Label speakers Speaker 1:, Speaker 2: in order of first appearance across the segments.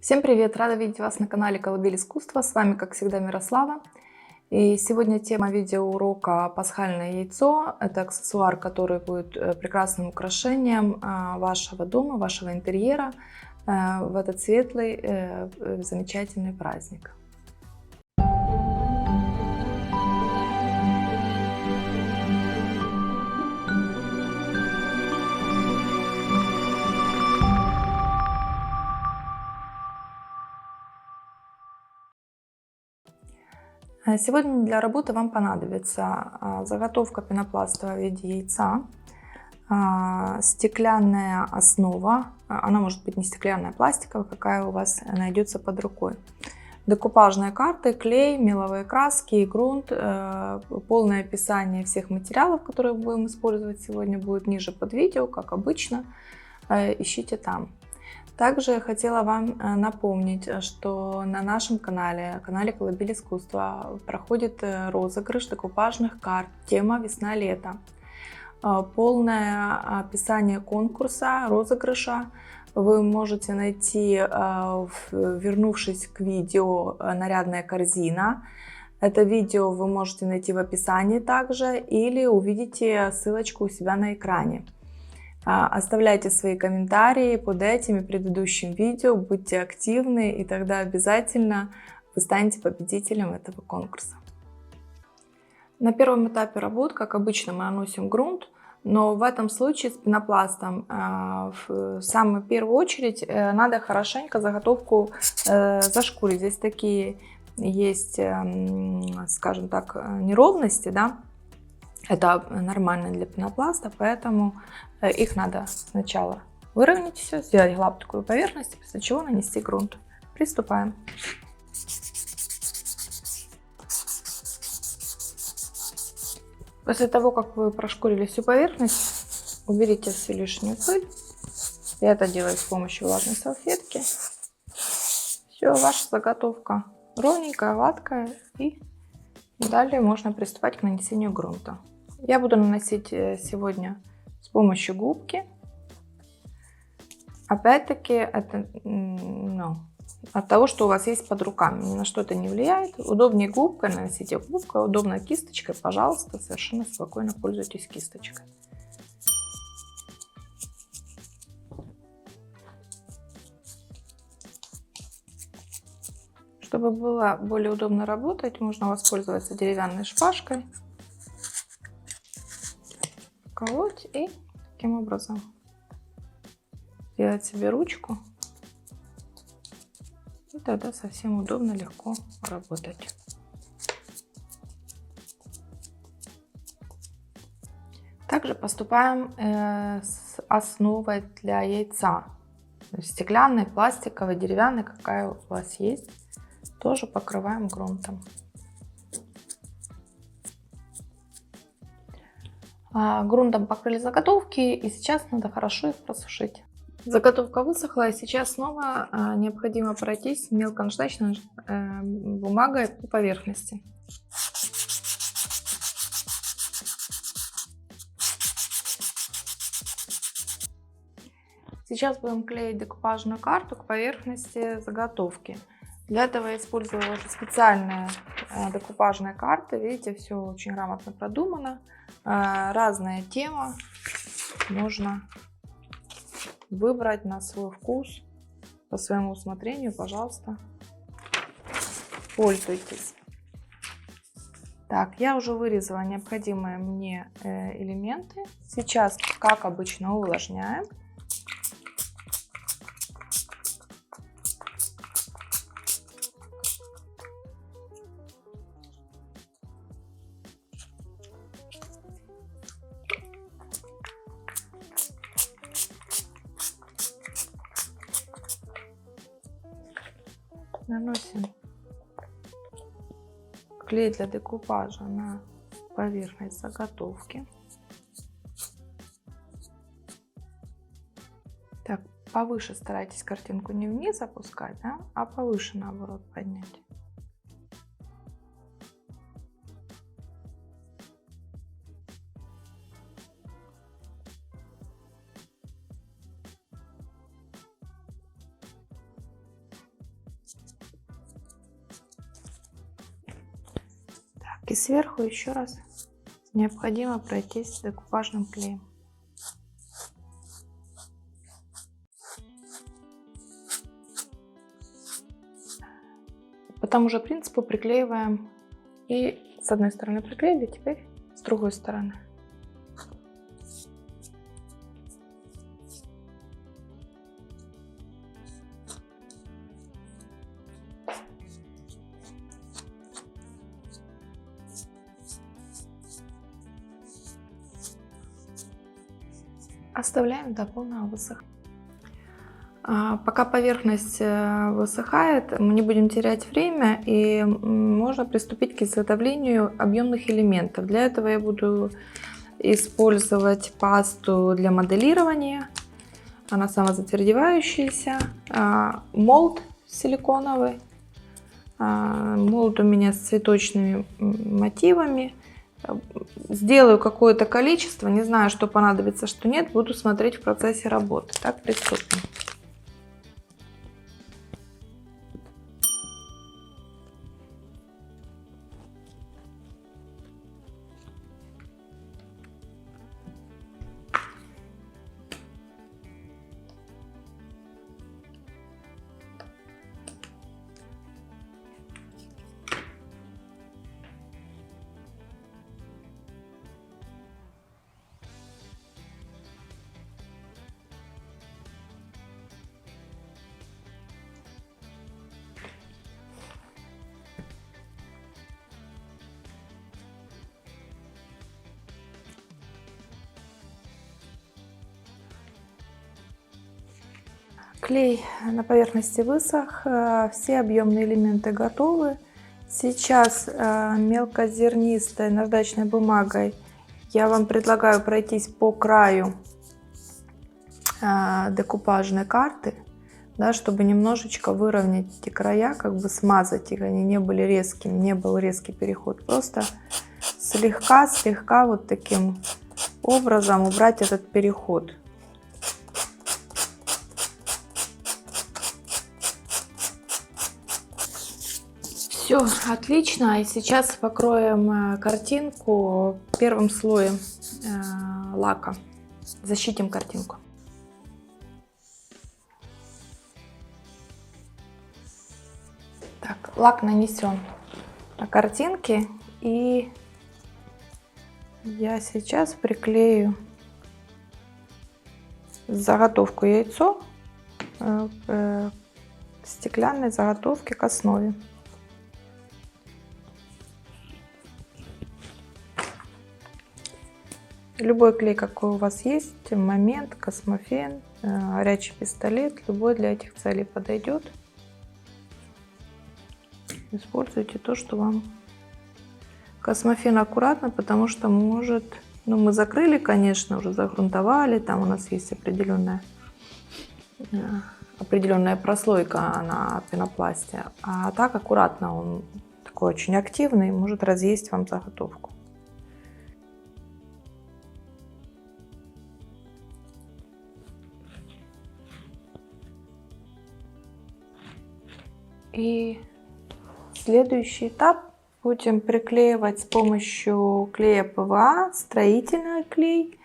Speaker 1: Всем привет! Рада видеть вас на канале Колыбель искусства. С вами, как всегда, Мирослава. И сегодня тема видеоурока «Пасхальное яйцо». Это аксессуар, который будет прекрасным украшением вашего дома, вашего интерьера в этот светлый, замечательный праздник. Сегодня для работы вам понадобится заготовка пенопласта в виде яйца, стеклянная основа, она может быть не стеклянная, а пластиковая, какая у вас найдется под рукой, декупажные карты, клей, меловые краски, грунт. Полное описание всех материалов, которые будем использовать сегодня, будет ниже под видео, как обычно, ищите там. Также я хотела вам напомнить, что на нашем канале Колыбель искусства, проходит розыгрыш декупажных карт тема «Весна-лето». Полное описание конкурса, розыгрыша вы можете найти, вернувшись к видео «Нарядная корзина». Это видео вы можете найти в описании также или увидите ссылочку у себя на экране. Оставляйте свои комментарии под этим и предыдущим видео, будьте активны, и тогда обязательно вы станете победителем этого конкурса. На первом этапе работ, как обычно, мы наносим грунт, но в этом случае с пенопластом в самую первую очередь надо хорошенько заготовку зашкурить. Здесь такие есть, скажем так, неровности, да? Это нормально для пенопласта, поэтому их надо сначала выровнять все, сделать гладкую поверхность, после чего нанести грунт. Приступаем. После того, как вы прошкурили всю поверхность, уберите всю лишнюю пыль. Я это делаю с помощью влажной салфетки. Все, ваша заготовка ровненькая, гладкая, и далее можно приступать к нанесению грунта. Я буду наносить сегодня с помощью губки. Опять-таки, это от того, что у вас есть под руками, ни на что это не влияет. Удобнее губкой, наносите губкой, удобно кисточкой, пожалуйста, совершенно спокойно пользуйтесь кисточкой. Чтобы было более удобно работать, можно воспользоваться деревянной шпажкой, колоть и таким образом делать себе ручку, и тогда совсем удобно, легко работать. Также поступаем с основой для яйца, стеклянной, пластиковой, деревянной, какая у вас есть, тоже покрываем грунтом. Грунтом покрыли заготовки, и сейчас надо хорошо их просушить. Заготовка высохла, и сейчас снова необходимо пройтись мелконаждачной бумагой по поверхности. Сейчас будем клеить декупажную карту к поверхности заготовки. Для этого я использовала специальные декупажные карты. Видите, все очень грамотно продумано. Разная тема. Можно выбрать на свой вкус, по своему усмотрению, пожалуйста, пользуйтесь. Так, я уже вырезала необходимые мне элементы. Сейчас, как обычно, увлажняем. Наносим клей для декупажа на поверхность заготовки. Так, повыше старайтесь картинку не вниз опускать, да, а повыше, наоборот, поднять. И сверху еще раз необходимо пройтись декупажным клеем. По тому же принципу приклеиваем. И с одной стороны приклеили, теперь с другой стороны. Оставляем до полного высыхания. Пока поверхность высыхает, мы не будем терять время и можно приступить к изготовлению объемных элементов. Для этого я буду использовать пасту для моделирования. Она самозатвердевающаяся. Молд силиконовый. Молд у меня с цветочными мотивами. Сделаю какое-то количество, не знаю, что понадобится, что нет, буду смотреть в процессе работы. Так, приступим. Клей на поверхности высох, все объемные элементы готовы. Сейчас мелкозернистой наждачной бумагой я вам предлагаю пройтись по краю декупажной карты, да, чтобы немножечко выровнять эти края, как бы смазать их, они не были резкими, не был резкий переход. Просто слегка вот таким образом убрать этот переход. Все отлично, и сейчас покроем картинку первым слоем лака, защитим картинку. Так, лак нанесен на картинке, и я сейчас приклею заготовку яйцо стеклянной заготовки к основе. Любой клей, какой у вас есть, Момент, Космофен, горячий пистолет, любой для этих целей подойдет. Используйте то, что вам. Космофен аккуратно, потому что может, ну, мы закрыли, конечно, уже загрунтовали, там у нас есть определенная прослойка на пенопласте, а так аккуратно, он такой очень активный, может разъесть вам заготовку. И следующий этап будем приклеивать с помощью клея ПВА, строительный клей,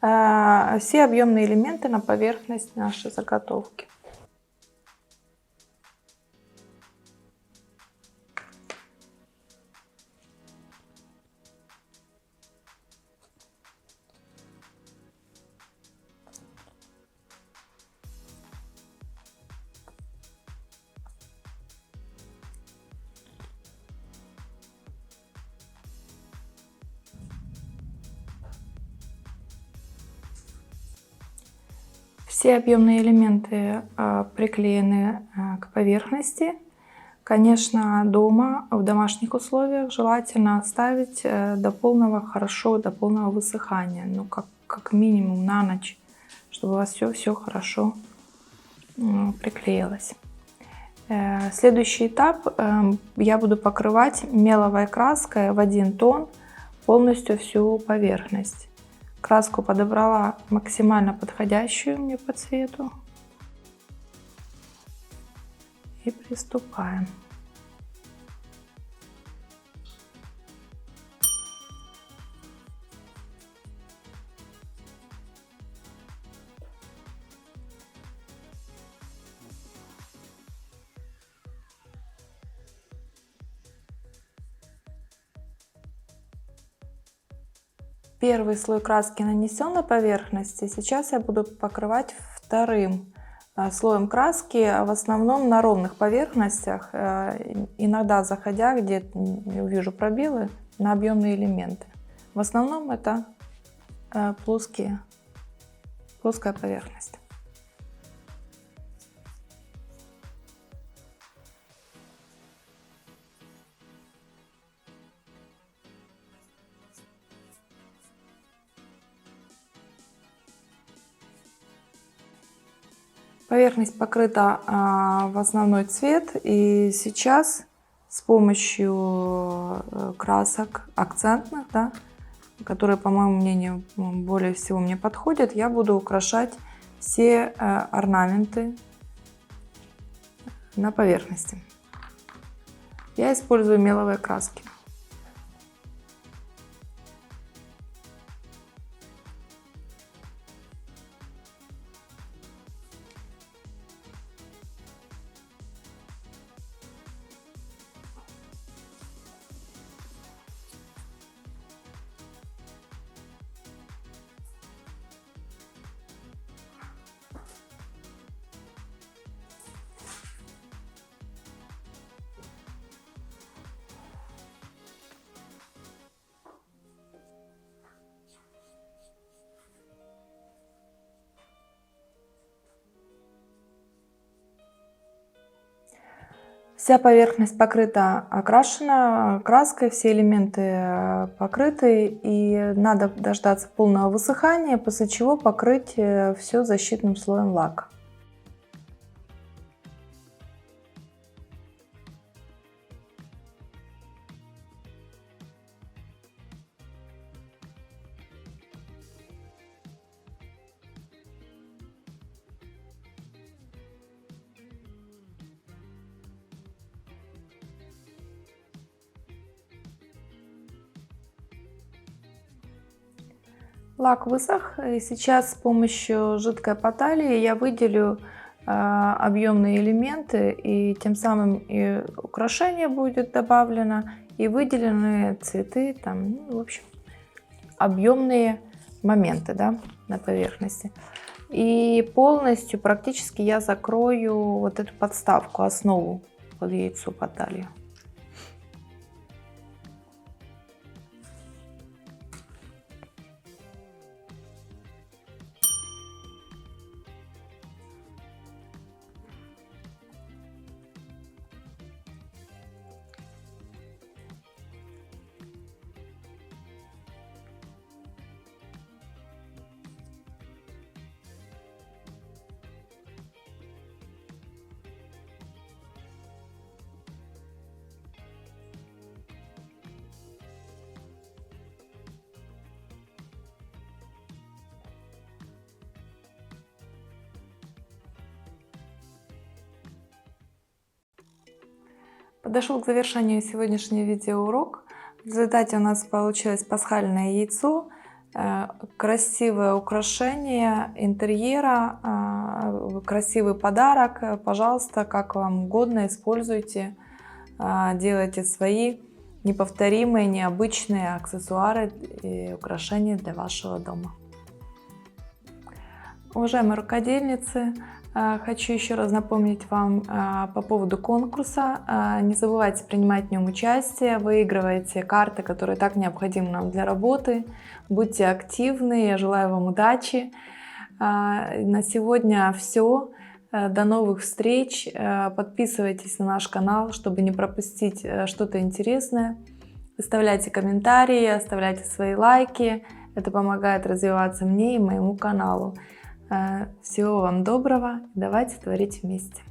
Speaker 1: все объемные элементы на поверхность нашей заготовки. Все объемные элементы приклеены к поверхности. Конечно, дома, в домашних условиях желательно оставить до полного высыхания, ну как минимум на ночь, чтобы у вас все хорошо приклеилось. Следующий этап я буду покрывать меловой краской в 1 тон полностью всю поверхность. Краску подобрала максимально подходящую мне по цвету. И приступаем. Первый слой краски нанесен на поверхности. Сейчас я буду покрывать вторым слоем краски, в основном на ровных поверхностях, иногда заходя, где увижу пробелы, на объемные элементы. В основном это плоская поверхность. Поверхность покрыта в основной цвет, и сейчас с помощью красок акцентных, да, которые, по моему мнению, более всего мне подходят, я буду украшать все орнаменты на поверхности. Я использую меловые краски. Вся поверхность покрыта, окрашена краской, все элементы покрыты, и надо дождаться полного высыхания, после чего покрыть все защитным слоем лака. Лак высох, и сейчас с помощью жидкой поталии я выделю объемные элементы, и тем самым и украшение будет добавлено, и выделены цветы, там, ну, в общем, объемные моменты, да, на поверхности. И полностью практически я закрою вот эту подставку, основу под яйцо поталию. Подошел к завершению сегодняшний видеоурок. В результате у нас получилось пасхальное яйцо, красивое украшение интерьера, красивый подарок. Пожалуйста, как вам угодно, используйте, делайте свои неповторимые, необычные аксессуары и украшения для вашего дома. Уважаемые рукодельницы, хочу еще раз напомнить вам по поводу конкурса. Не забывайте принимать в нем участие, выигрывайте карты, которые так необходимы нам для работы. Будьте активны, я желаю вам удачи. На сегодня все. До новых встреч. Подписывайтесь на наш канал, чтобы не пропустить что-то интересное. Оставляйте комментарии, оставляйте свои лайки. Это помогает развиваться мне и моему каналу. Всего вам доброго. Давайте творить вместе.